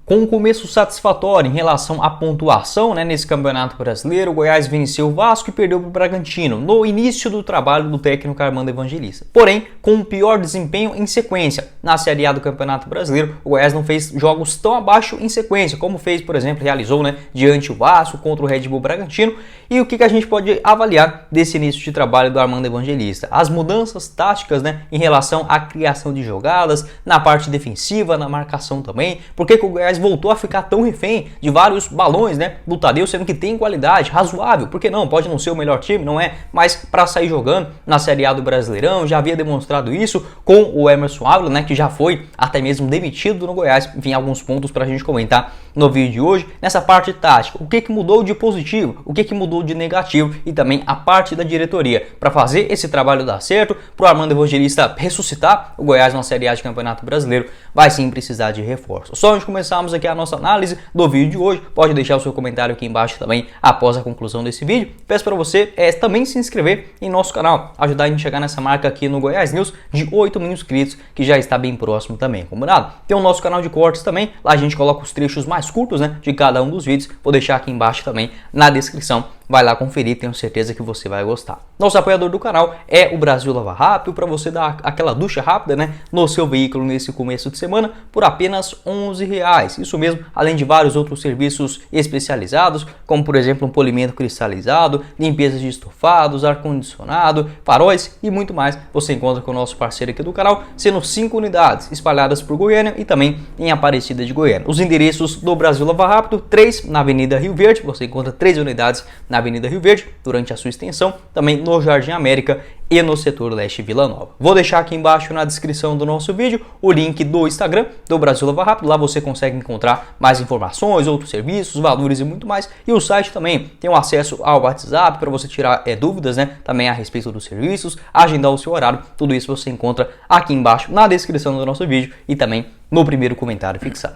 Com um começo satisfatório em relação à pontuação, nesse Campeonato Brasileiro, o Goiás venceu o Vasco e perdeu para o Bragantino, no início do trabalho do técnico Armando Evangelista. Porém, com um pior desempenho em sequência. Na Série A do Campeonato Brasileiro, o Goiás não fez jogos tão abaixo em sequência, como fez, por exemplo, realizou diante o Vasco contra o Red Bull Bragantino. E o que a gente pode avaliar desse início de trabalho do Armando Evangelista? As mudanças táticas em relação à criação de jogadas, na parte defensiva, na marcação também. Por que o Goiás voltou a ficar tão refém de vários balões do Tadeu, sendo que tem qualidade razoável? Por que não? Pode não ser o melhor time, não é? Mas para sair jogando na Série A do Brasileirão, já havia demonstrado isso com o Emerson Ávila, que já foi até mesmo demitido no Goiás. Enfim, alguns pontos para a gente comentar no vídeo de hoje. Nessa parte tática, o que mudou de positivo, o que mudou de negativo e também a parte da diretoria para fazer esse trabalho dar certo, para o Armando Evangelista ressuscitar o Goiás na Série A de Campeonato Brasileiro, vai sim precisar de reforço. Só antes de começarmos aqui a nossa análise do vídeo de hoje, pode deixar o seu comentário aqui embaixo também após a conclusão desse vídeo. Peço para você também se inscrever em nosso canal, ajudar a gente a chegar nessa marca aqui no Goiás News de 8 mil inscritos, que já está bem próximo também, combinado? Tem o nosso canal de cortes também, lá a gente coloca os trechos mais curtos de cada um dos vídeos, vou deixar aqui embaixo também na descrição. Vai lá conferir, tenho certeza que você vai gostar. Nosso apoiador do canal é o Brasil Lava Rápido, para você dar aquela ducha rápida no seu veículo nesse começo de semana por apenas R$11. Isso mesmo, além de vários outros serviços especializados, como por exemplo um polimento cristalizado, limpeza de estofados, ar-condicionado, faróis e muito mais. Você encontra com o nosso parceiro aqui do canal, sendo 5 unidades espalhadas por Goiânia e também em Aparecida de Goiânia. Os endereços do Brasil Lava Rápido: 3 na Avenida Rio Verde, você encontra 3 unidades na Avenida Rio Verde, durante a sua extensão, também no Jardim América e no setor leste Vila Nova. Vou deixar aqui embaixo na descrição do nosso vídeo o link do Instagram do Brasil Lava Rápido, lá você consegue encontrar mais informações, outros serviços, valores e muito mais. E o site também tem o acesso ao WhatsApp para você tirar dúvidas também a respeito dos serviços, agendar o seu horário, tudo isso você encontra aqui embaixo na descrição do nosso vídeo e também no primeiro comentário fixado.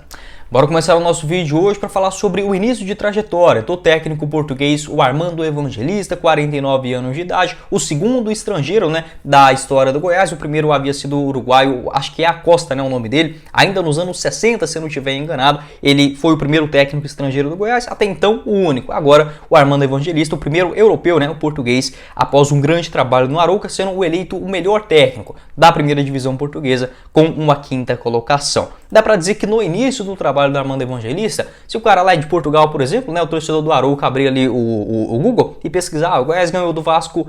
Bora começar o nosso vídeo hoje para falar sobre o início de trajetória do técnico português, o Armando Evangelista, 49 anos de idade, o segundo estrangeiro da história do Goiás. O primeiro havia sido o uruguaio, acho que é Acosta, o nome dele, ainda nos anos 60, se eu não estiver enganado. Ele foi o primeiro técnico estrangeiro do Goiás, até então o único. Agora o Armando Evangelista, o primeiro europeu, o português, após um grande trabalho no Arouca, sendo eleito o melhor técnico da primeira divisão portuguesa com uma 5ª colocação. Dá para dizer que no início do trabalho do Armando Evangelista, se o cara lá é de Portugal, por exemplo, o torcedor do Arouca abrir ali o Google e pesquisar, o Goiás ganhou do Vasco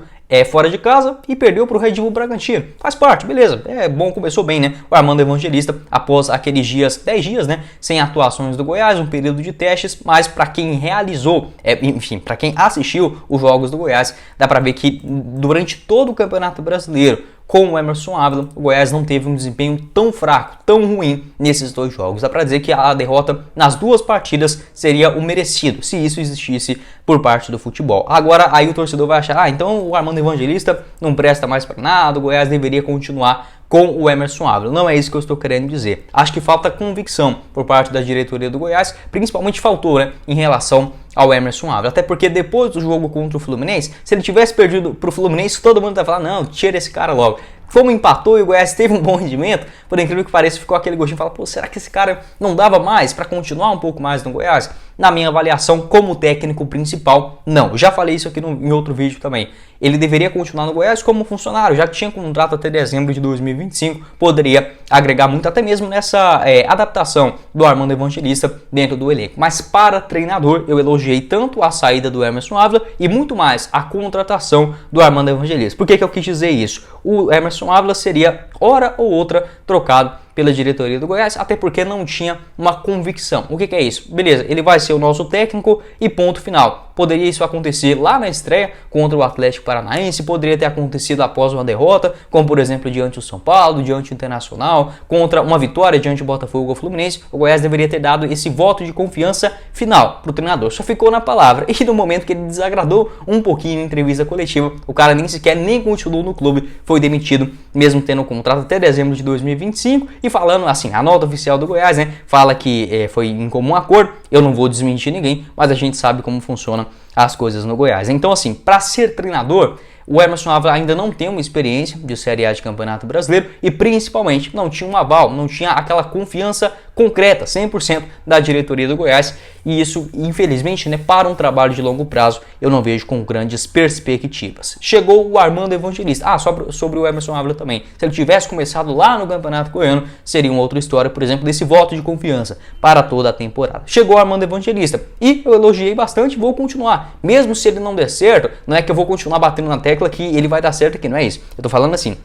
fora de casa e perdeu para o Red Bull Bragantino. Faz parte, beleza, é bom, começou bem, o Armando Evangelista, após aqueles 10 dias, sem atuações do Goiás, um período de testes, mas para quem realizou, enfim, para quem assistiu os jogos do Goiás, dá para ver que durante todo o Campeonato Brasileiro, com o Emerson Ávila, o Goiás não teve um desempenho tão fraco, tão ruim nesses 2 jogos. Dá para dizer que a derrota nas 2 partidas seria o merecido, se isso existisse por parte do futebol. Agora, aí o torcedor vai achar, então o Armando Evangelista não presta mais para nada, o Goiás deveria continuar com o Emerson Ávila. Não é isso que eu estou querendo dizer. Acho que falta convicção por parte da diretoria do Goiás, principalmente faltou em relação ao Emerson Ávila. Até porque depois do jogo contra o Fluminense, se ele tivesse perdido para o Fluminense, todo mundo vai falar, não, tira esse cara logo. Como empatou e o Goiás teve um bom rendimento, por incrível que pareça, ficou aquele gostinho, fala, pô, será que esse cara não dava mais para continuar um pouco mais no Goiás? Na minha avaliação, como técnico principal, não. Eu já falei isso aqui em outro vídeo também. Ele deveria continuar no Goiás como funcionário, já que tinha contrato até dezembro de 2025, poderia agregar muito, até mesmo nessa adaptação do Armando Evangelista dentro do elenco. Mas para treinador, eu elogiei tanto a saída do Emerson Ávila e muito mais a contratação do Armando Evangelista. Por que eu quis dizer isso? O Emerson Ávila seria, hora ou outra, trocado pela diretoria do Goiás, até porque não tinha uma convicção. O que é isso? Beleza, ele vai ser o nosso técnico e ponto final. Poderia isso acontecer lá na estreia contra o Atlético Paranaense, poderia ter acontecido após uma derrota, como por exemplo diante do São Paulo, diante do Internacional, contra uma vitória diante do Botafogo ou Fluminense. O Goiás deveria ter dado esse voto de confiança final para o treinador. Só ficou na palavra. E no momento que ele desagradou um pouquinho em entrevista coletiva, o cara nem continuou no clube, foi demitido, mesmo tendo um contrato até dezembro de 2025. E falando assim, a nota oficial do Goiás, fala que foi em comum acordo. Eu não vou desmentir ninguém, mas a gente sabe como funcionam as coisas no Goiás. Então assim, para ser treinador, O Emerson Ávila ainda não tem uma experiência de Série A de Campeonato Brasileiro e principalmente não tinha um aval, não tinha aquela confiança concreta, 100% da diretoria do Goiás, e isso, infelizmente, né, para um trabalho de longo prazo, eu não vejo com grandes perspectivas. Chegou o Armando Evangelista. Sobre o Emerson Ávila também. Se ele tivesse começado lá no Campeonato Goiano, seria uma outra história, por exemplo, desse voto de confiança para toda a temporada. Chegou o Armando Evangelista e eu elogiei bastante, vou continuar. Mesmo se ele não der certo, não é que eu vou continuar batendo na tecla que ele vai dar certo aqui, não é isso. Eu tô falando assim,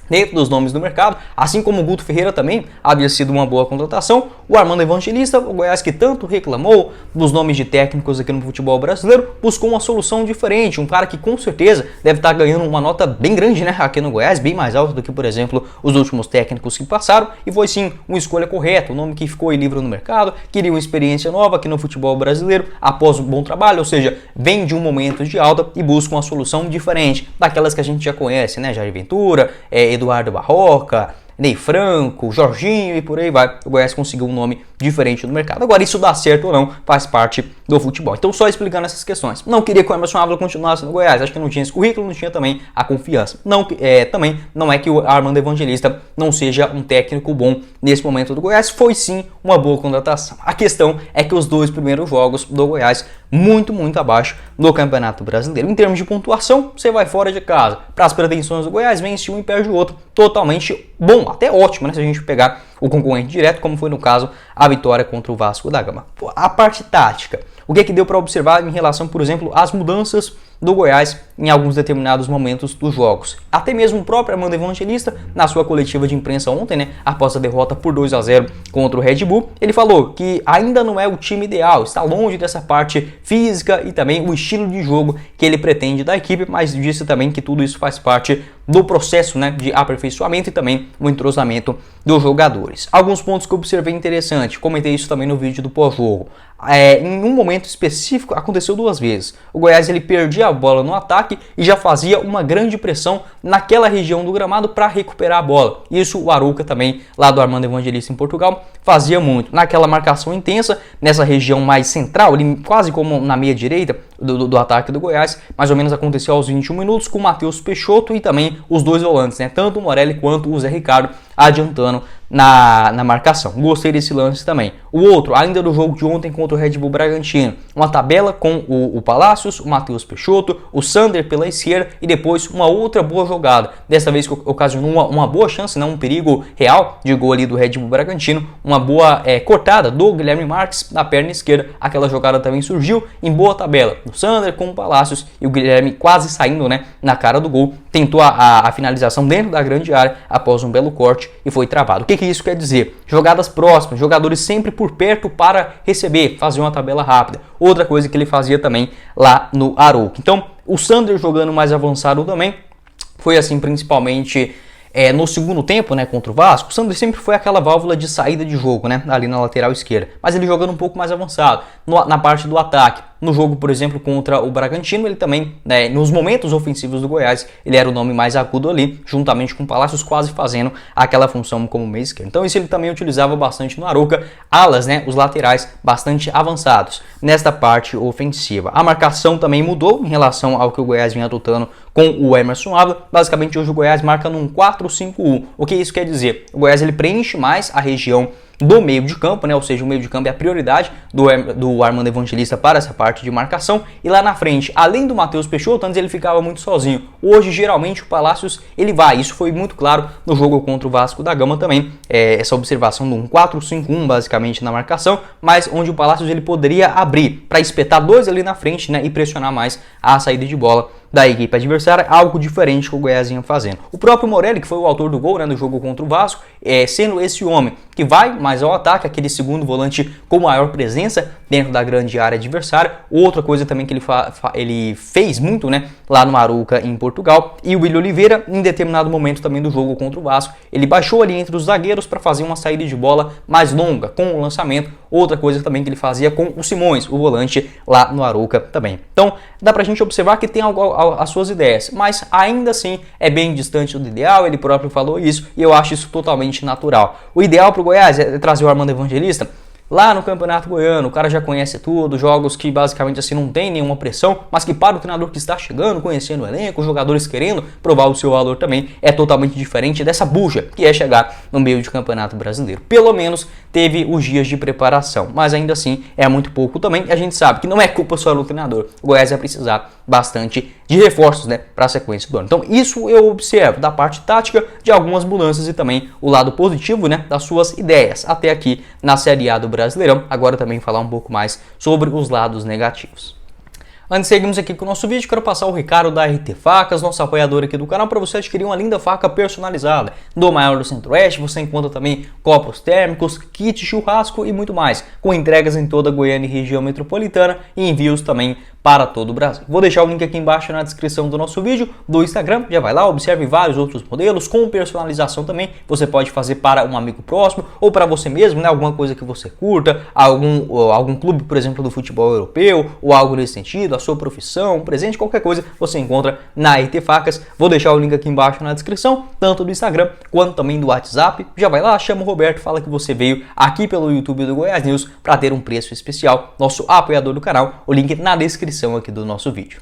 dentro dos nomes do mercado, assim como o Guto Ferreira também havia sido uma boa contratação, o Armando Evangelista, o Goiás que tanto reclamou dos nomes de técnicos aqui no futebol brasileiro, buscou uma solução diferente, um cara que com certeza deve estar ganhando uma nota bem grande, né, aqui no Goiás, bem mais alta do que, por exemplo, os últimos técnicos que passaram, e foi sim uma escolha correta, um nome que ficou em livre no mercado, queria uma experiência nova aqui no futebol brasileiro, após um bom trabalho, ou seja, vem de um momento de alta e busca uma solução diferente daquelas que a gente já conhece, né, Jair Ventura, Eduardo Barroca, Ney Franco, Jorginho e por aí vai. O Goiás conseguiu um nome diferente no mercado. Agora, isso dá certo ou não, faz parte do futebol. Então, só explicando essas questões. Não queria que o Emerson Ávila continuasse no Goiás. Acho que não tinha esse currículo, não tinha também a confiança. Também não é que o Armando Evangelista não seja um técnico bom nesse momento do Goiás. Foi sim uma boa contratação. A questão é que os dois primeiros jogos do Goiás, muito abaixo no Campeonato Brasileiro. Em termos de pontuação, você vai fora de casa. Para as pretensões do Goiás, vence um e perde o outro. Totalmente bom, até ótimo, né? Se a gente pegar o concorrente direto, como foi no caso a vitória contra o Vasco da Gama. A parte tática, o que deu para observar em relação, por exemplo, às mudanças do Goiás em alguns determinados momentos dos jogos. Até mesmo o próprio Armando Evangelista, na sua coletiva de imprensa ontem, né, após a derrota por 2-0 contra o Red Bull, ele falou que ainda não é o time ideal, está longe dessa parte física e também o estilo de jogo que ele pretende da equipe, mas disse também que tudo isso faz parte do processo, né, de aperfeiçoamento e também o entrosamento dos jogadores. Alguns pontos que eu observei interessante, comentei isso também no vídeo do pós-jogo. Em um momento específico aconteceu duas vezes. O Goiás ele perdia a bola no ataque e já fazia uma grande pressão naquela região do gramado para recuperar a bola. Isso o Arouca também, lá do Armando Evangelista em Portugal, fazia muito. Naquela marcação intensa, nessa região mais central, ali, quase como na meia direita do ataque do Goiás, mais ou menos aconteceu aos 21 minutos com o Matheus Peixoto e também os dois volantes, né? Tanto o Morelli quanto o Zé Ricardo adiantando na marcação. Gostei desse lance também. O outro, ainda do jogo de ontem contra o Red Bull Bragantino, uma tabela com o Palácios, o Matheus Peixoto, o Sander pela esquerda e depois uma outra boa jogada. Dessa vez que ocasionou uma boa chance, não um perigo real de gol ali do Red Bull Bragantino, uma boa cortada do Guilherme Marques na perna esquerda. Aquela jogada também surgiu em boa tabela. O Sander com o Palácios e o Guilherme quase saindo, né, na cara do gol. Tentou a finalização dentro da grande área após um belo corte e foi travado. O que isso quer dizer? Jogadas próximas, jogadores sempre por perto para receber, fazer uma tabela rápida. Outra coisa que ele fazia também lá no Arouca. Então, o Sander jogando mais avançado também, foi assim principalmente no segundo tempo, né, contra o Vasco. O Sander sempre foi aquela válvula de saída de jogo, né, ali na lateral esquerda, mas ele jogando um pouco mais avançado, na parte do ataque. No jogo, por exemplo, contra o Bragantino, ele também, nos momentos ofensivos do Goiás, ele era o nome mais agudo ali, juntamente com o Palácios, quase fazendo aquela função como meio esquerdo. Então isso ele também utilizava bastante no Arouca, alas, né, os laterais bastante avançados nesta parte ofensiva. A marcação também mudou em relação ao que o Goiás vinha adotando com o Emerson Ávila. Basicamente hoje o Goiás marca num 4-5-1. O que isso quer dizer? O Goiás ele preenche mais a região do meio de campo, né? Ou seja, o meio de campo é a prioridade do Armando Evangelista para essa parte de marcação, e lá na frente, além do Matheus Peixoto, antes ele ficava muito sozinho. Hoje, geralmente, o Palácios ele vai, isso foi muito claro no jogo contra o Vasco da Gama também, essa observação de um 4-5-1 basicamente na marcação, mas onde o Palácios ele poderia abrir para espetar dois ali na frente, né, e pressionar mais a saída de bola da equipe adversária, algo diferente que o Goiás vinha fazendo. O próprio Morelli, que foi o autor do gol, né, do jogo contra o Vasco, sendo esse homem que vai mais ao ataque, aquele segundo volante com maior presença dentro da grande área adversária. Outra coisa também que ele fez muito, né, lá no Arouca em Portugal. E o Willian Oliveira, em determinado momento também do jogo contra o Vasco, ele baixou ali entre os zagueiros para fazer uma saída de bola mais longa com o lançamento. Outra coisa também que ele fazia com o Simões, o volante lá no Arouca também. Então dá pra gente observar que tem as suas ideias, mas ainda assim é bem distante do ideal. Ele próprio falou isso e eu acho isso totalmente natural. O ideal para o Goiás é trazer o Armando Evangelista lá no Campeonato Goiano, o cara já conhece tudo, jogos que basicamente assim não tem nenhuma pressão, mas que para o treinador que está chegando, conhecendo o elenco, os jogadores querendo provar o seu valor também, é totalmente diferente dessa bucha que é chegar no meio de Campeonato Brasileiro. Pelo menos teve os dias de preparação, mas ainda assim é muito pouco também, e a gente sabe que não é culpa só do treinador, o Goiás vai precisar bastante de reforços, né, para a sequência do ano. Então isso eu observo da parte tática, de algumas mudanças e também o lado positivo, né, das suas ideias até aqui na Série A do Brasileirão. Agora também falar um pouco mais sobre os lados negativos. Antes de seguirmos aqui com o nosso vídeo, quero passar o recado da RT Facas, nosso apoiador aqui do canal, para você adquirir uma linda faca personalizada do maior do Centro-Oeste. Você encontra também copos térmicos, kit churrasco e muito mais, com entregas em toda a Goiânia e região metropolitana e envios também para todo o Brasil. Vou deixar o link aqui embaixo na descrição do nosso vídeo, do Instagram, já vai lá, observe vários outros modelos com personalização também. Você pode fazer para um amigo próximo ou para você mesmo, né, alguma coisa que você curta, algum clube, por exemplo, do futebol europeu ou algo nesse sentido, a sua profissão, um presente, qualquer coisa você encontra na RT Facas. Vou deixar o link aqui embaixo na descrição, tanto do Instagram quanto também do WhatsApp. Já vai lá, chama o Roberto, fala que você veio aqui pelo YouTube do Goiás News para ter um preço especial, nosso apoiador do canal, o link na descrição aqui do nosso vídeo.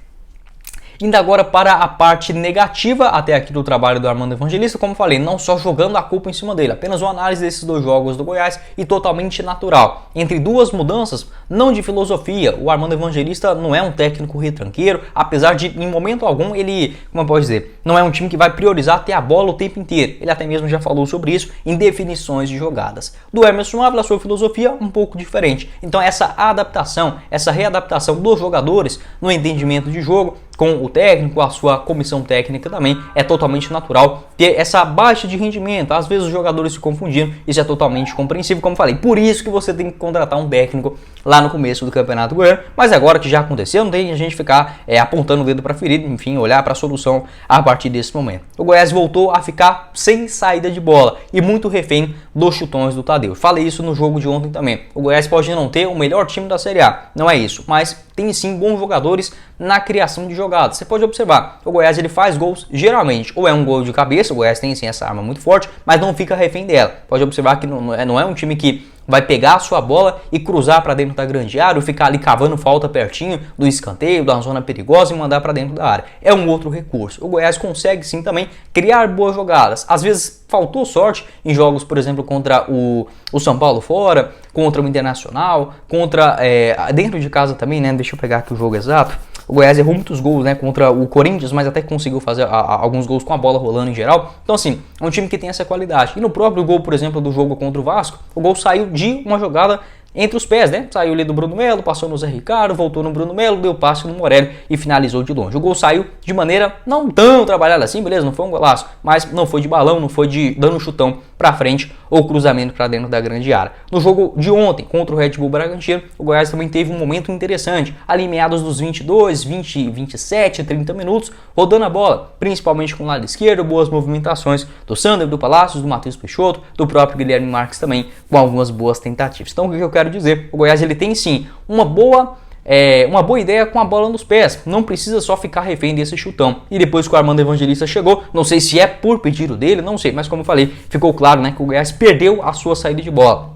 Indo agora para a parte negativa até aqui do trabalho do Armando Evangelista, como falei, não só jogando a culpa em cima dele, apenas uma análise desses dois jogos do Goiás e totalmente natural. Entre duas mudanças, não de filosofia, o Armando Evangelista não é um técnico retranqueiro, apesar de em momento algum ele, como eu posso dizer, não é um time que vai priorizar ter a bola o tempo inteiro. Ele até mesmo já falou sobre isso em definições de jogadas. Do Emerson Ávila, a sua filosofia um pouco diferente. Então essa adaptação, essa readaptação dos jogadores no entendimento de jogo, com o técnico, a sua comissão técnica também, é totalmente natural ter essa baixa de rendimento. Às vezes os jogadores se confundindo, isso é totalmente compreensível, como falei. Por isso que você tem que contratar um técnico lá no começo do Campeonato Goiano, mas agora que já aconteceu, não tem a gente ficar apontando o dedo para a ferida, enfim, olhar para a solução a partir desse momento. O Goiás voltou a ficar sem saída de bola e muito refém dos chutões do Tadeu. Falei isso no jogo de ontem também. O Goiás pode não ter o melhor time da Série A, não é isso, mas tem sim bons jogadores na criação de jogadas. Você pode observar, o Goiás ele faz gols geralmente, ou é um gol de cabeça, o Goiás tem sim essa arma muito forte, mas não fica refém dela. Pode observar que não é um time que vai pegar a sua bola e cruzar para dentro da grande área, ou ficar ali cavando falta pertinho do escanteio, da zona perigosa e mandar para dentro da área. É um outro recurso. O Goiás consegue sim também criar boas jogadas. Às vezes faltou sorte em jogos, por exemplo, contra o São Paulo fora, contra o Internacional, contra dentro de casa também, né? Deixa eu pegar aqui o jogo exato. O Goiás errou muitos gols, né, contra o Corinthians, mas até conseguiu fazer alguns gols com a bola rolando em geral. Então assim, é um time que tem essa qualidade. E no próprio gol, por exemplo, do jogo contra o Vasco, o gol saiu de uma jogada entre os pés, né? Saiu ali do Bruno Melo, passou no Zé Ricardo, voltou no Bruno Melo, deu passe no Morelli e finalizou de longe. O gol saiu de maneira não tão trabalhada assim, beleza? Não foi um golaço, mas não foi de balão, não foi de dando um chutão para frente ou cruzamento para dentro da grande área. No jogo de ontem contra o Red Bull Bragantino, o Goiás também teve um momento interessante, ali meados dos 22, 20, 27, 30 minutos, rodando a bola, principalmente com o lado esquerdo, boas movimentações do Sander, do Palácios, do Matheus Peixoto, do próprio Guilherme Marques também, com algumas boas tentativas. Então o que eu quero dizer? O Goiás ele tem sim uma boa ideia com a bola nos pés, não precisa só ficar refém desse chutão. E depois que o Armando Evangelista chegou, não sei se é por pedido dele, não sei, mas como eu falei, ficou claro, né, que o Goiás perdeu a sua saída de bola.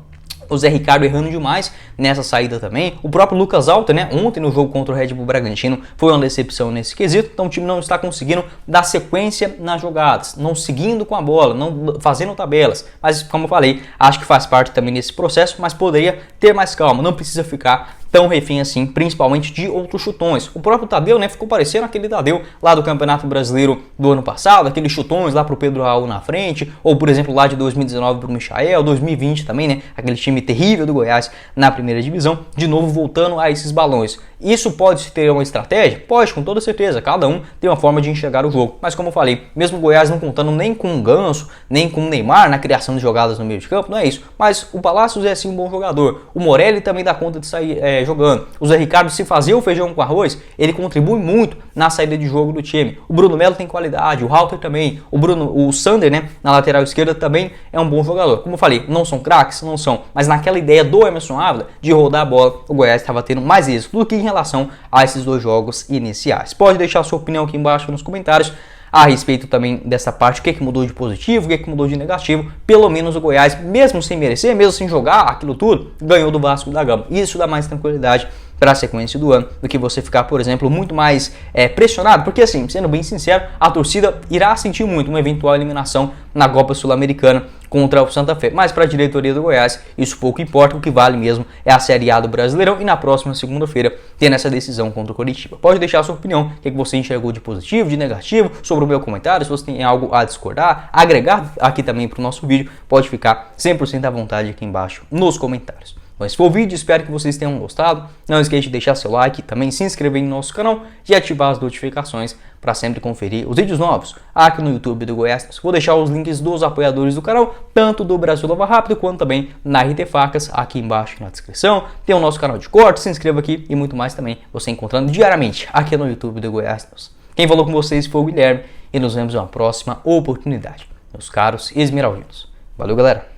O Zé Ricardo errando demais nessa saída também. O próprio Lucas Alta, né, ontem no jogo contra o Red Bull Bragantino, foi uma decepção nesse quesito. Então o time não está conseguindo dar sequência nas jogadas, não seguindo com a bola, não fazendo tabelas. Mas como eu falei, acho que faz parte também desse processo, mas poderia ter mais calma, não precisa ficar tão refém assim, principalmente de outros chutões. O próprio Tadeu, né, ficou parecendo aquele Tadeu lá do Campeonato Brasileiro do ano passado, aqueles chutões lá pro Pedro Raul na frente, ou por exemplo lá de 2019 pro Michael, 2020 também, né, aquele time terrível do Goiás na primeira divisão, de novo voltando a esses balões. Isso pode ter uma estratégia? Pode, com toda certeza, cada um tem uma forma de enxergar o jogo, mas como eu falei, mesmo o Goiás não contando nem com o Ganso, nem com o Neymar na criação de jogadas no meio de campo, não é isso, mas o Palácios é sim um bom jogador, o Morelli também dá conta de sair jogando, o Zé Ricardo, se fazer o feijão com arroz, ele contribui muito na saída de jogo do time, o Bruno Melo tem qualidade, o Halter também, o Sander, né, na lateral esquerda também é um bom jogador, como eu falei, não são craques, não são, mas naquela ideia do Emerson Ávila de rodar a bola, o Goiás estava tendo mais êxito do que em relação a esses dois jogos iniciais. Pode deixar a sua opinião aqui embaixo nos comentários. a respeito também dessa parte, o que mudou de positivo, o que mudou de negativo. Pelo menos o Goiás, mesmo sem merecer, mesmo sem jogar aquilo tudo, ganhou do Vasco da Gama. Isso dá mais tranquilidade para a sequência do ano do que você ficar, por exemplo, muito mais pressionado, porque assim, sendo bem sincero, a torcida irá sentir muito uma eventual eliminação na Copa Sul-Americana contra o Santa Fé, mas para a diretoria do Goiás isso pouco importa, o que vale mesmo é a Série A do Brasileirão e na próxima segunda-feira tendo essa decisão contra o Coritiba. Pode deixar a sua opinião, o que você enxergou de positivo, de negativo, sobre o meu comentário, se você tem algo a discordar, agregar aqui também para o nosso vídeo, pode ficar 100% à vontade aqui embaixo nos comentários. Bom, esse foi o vídeo, espero que vocês tenham gostado. Não esqueça de deixar seu like, também se inscrever no nosso canal e ativar as notificações para sempre conferir os vídeos novos aqui no YouTube do Goiás. Vou deixar os links dos apoiadores do canal, tanto do Brasil Lava Rápido quanto também na RT Facas, aqui embaixo na descrição. Tem o nosso canal de cortes, se inscreva aqui e muito mais também, você encontrando diariamente aqui no YouTube do Goiás. Quem falou com vocês foi o Guilherme e nos vemos em uma próxima oportunidade, meus caros esmeraldinos. Valeu, galera!